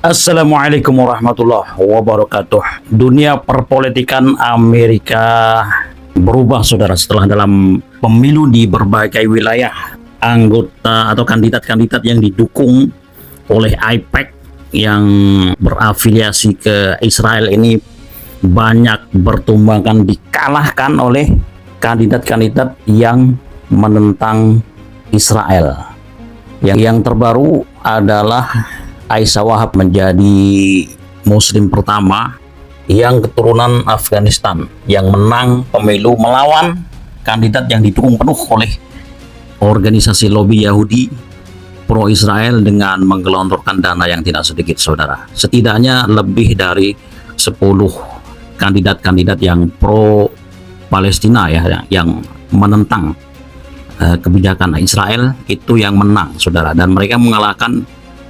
Assalamualaikum warahmatullahi wabarakatuh. Dunia perpolitikan Amerika berubah, saudara, setelah dalam pemilu di berbagai wilayah anggota atau kandidat-kandidat yang didukung oleh AIPAC yang berafiliasi ke Israel ini banyak bertumbangan dikalahkan oleh kandidat-kandidat yang menentang Israel. Yang terbaru adalah Aisyah Wahab menjadi muslim pertama yang keturunan Afghanistan yang menang pemilu melawan kandidat yang didukung penuh oleh organisasi lobi Yahudi pro Israel dengan menggelontorkan dana yang tidak sedikit, saudara. Setidaknya lebih dari 10 kandidat-kandidat yang pro Palestina yang menentang kebijakan Israel itu yang menang, saudara, dan mereka mengalahkan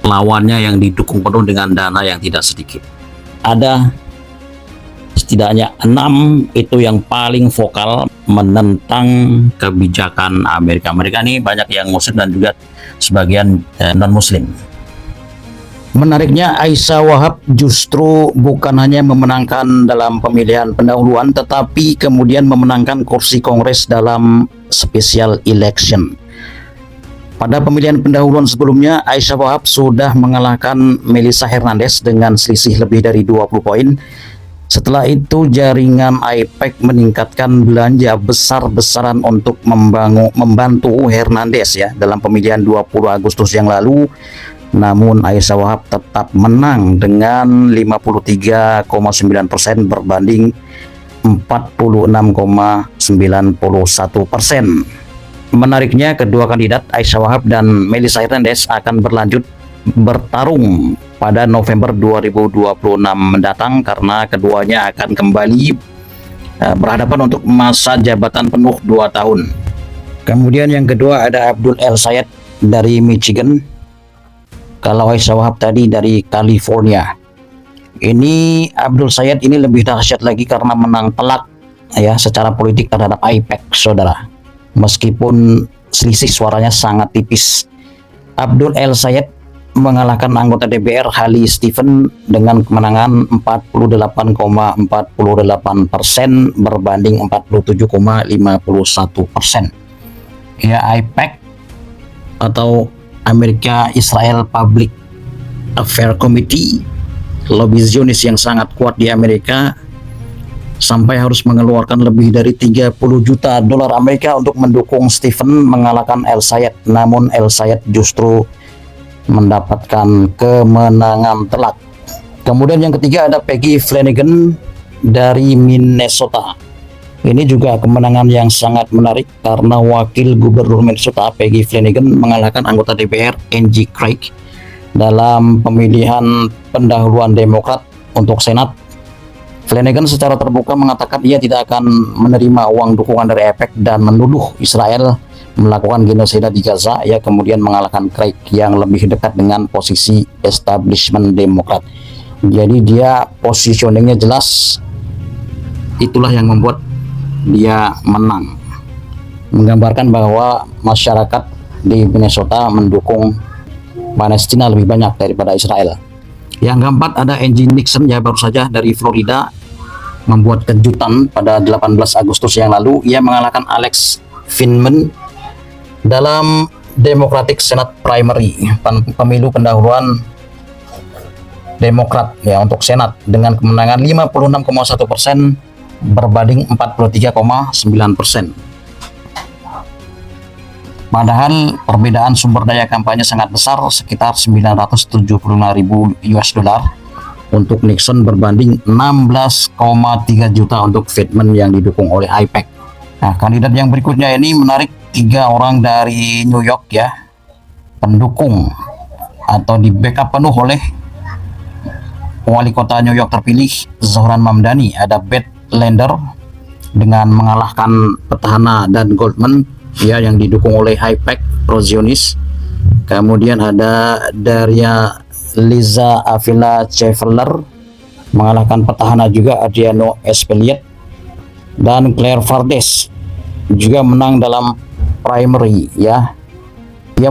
lawannya yang didukung penuh dengan dana yang tidak sedikit. Ada setidaknya 6 itu yang paling vokal menentang kebijakan Amerika. Mereka ini banyak yang muslim dan juga sebagian non-muslim. Menariknya, Aisyah Wahab justru bukan hanya memenangkan dalam pemilihan pendahuluan, tetapi kemudian memenangkan kursi Kongres dalam special election. Pada pemilihan pendahuluan sebelumnya, Aisyah Wahab sudah mengalahkan Melissa Hernandez dengan selisih lebih dari 20 poin. Setelah itu, jaringan AIPAC meningkatkan belanja besar-besaran untuk membantu Hernandez dalam pemilihan 20 Agustus yang lalu. Namun Aisyah Wahab tetap menang dengan 53,9% berbanding 46,91%. Menariknya, kedua kandidat Aisyah Wahab dan Melissa Hernandez akan berlanjut bertarung pada November 2026 mendatang karena keduanya akan kembali berhadapan untuk masa jabatan penuh 2 tahun. Kemudian yang kedua ada Abdul El Sayed dari Michigan. Kalau Aisyah Wahab tadi dari California. Ini Abdul Sayed ini lebih dahsyat lagi karena menang telak secara politik terhadap AIPAC, saudara. Meskipun selisih suaranya sangat tipis. Abdul El Sayed mengalahkan anggota DPR Hallie Stevens dengan kemenangan 48,48% berbanding 47,51%. AIPAC atau Amerika Israel Public Affairs Committee, lobby Zionis yang sangat kuat di Amerika, sampai harus mengeluarkan lebih dari 30 juta dolar Amerika untuk mendukung Stephen mengalahkan El Sayed. Namun El Sayed justru mendapatkan kemenangan telak. Kemudian yang ketiga ada Peggy Flanagan dari Minnesota. Ini juga kemenangan yang sangat menarik karena wakil gubernur Minnesota Peggy Flanagan mengalahkan anggota DPR Angie Craig dalam pemilihan pendahuluan Demokrat untuk Senat. Flanagan secara terbuka mengatakan ia tidak akan menerima uang dukungan dari AIPAC dan menuduh Israel melakukan genosida di Gaza. Ia kemudian mengalahkan Craig yang lebih dekat dengan posisi establishment Demokrat. Jadi dia positioningnya jelas, itulah yang membuat dia menang. Menggambarkan bahwa masyarakat di Minnesota mendukung Palestina lebih banyak daripada Israel. Yang keempat ada Angie Nixon baru saja dari Florida membuat kejutan pada 18 Agustus yang lalu. Ia mengalahkan Alex Vindman dalam Democratic Senate Primary, pemilu pendahuluan Demokrat untuk Senat dengan kemenangan 56,1% berbanding 43,9%. Padahal perbedaan sumber daya kampanye sangat besar, sekitar 975.000 US dollar untuk Nixon berbanding 16,3 juta untuk Vindman yang didukung oleh AIPAC. Nah, kandidat yang berikutnya ini menarik, 3 orang dari New York pendukung atau di backup penuh oleh wali kota New York terpilih Zohran Mamdani. Ada Beth Lander dengan mengalahkan petahana Dan Goldman yang didukung oleh AIPAC pro Zionis. Kemudian ada Daria Liza Avila Chevalier mengalahkan petahana juga Adriano Espeliet. Dan Claire Fardes juga menang dalam primary Ia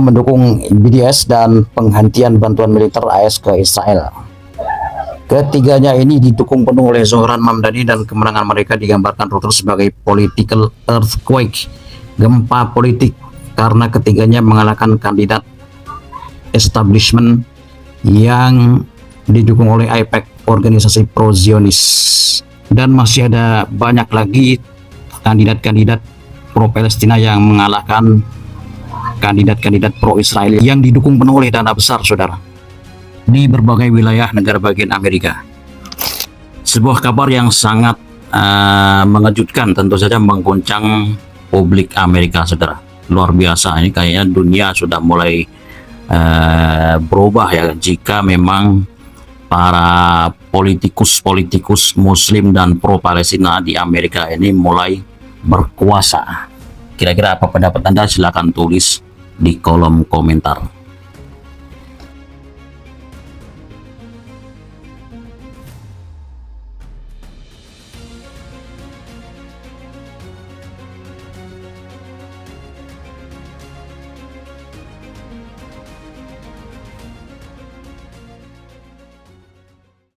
mendukung BDS dan penghentian bantuan militer AS ke Israel. Ketiganya ini didukung penuh oleh Zohran Mamdani dan kemenangan mereka digambarkan Reuters sebagai political earthquake, gempa politik, karena ketiganya mengalahkan kandidat establishment yang didukung oleh AIPAC, organisasi pro-Zionis. Dan masih ada banyak lagi kandidat-kandidat pro-Palestina yang mengalahkan kandidat-kandidat pro-Israel yang didukung penuh oleh dana besar, saudara, di berbagai wilayah negara bagian Amerika. Sebuah kabar yang sangat mengejutkan, tentu saja mengguncang publik Amerika, saudara. Luar biasa, ini kayaknya dunia sudah mulai berubah ya, jika memang para politikus Muslim dan pro-Palestina di Amerika ini mulai berkuasa. Kira-kira apa pendapat Anda? Silahkan tulis di kolom komentar.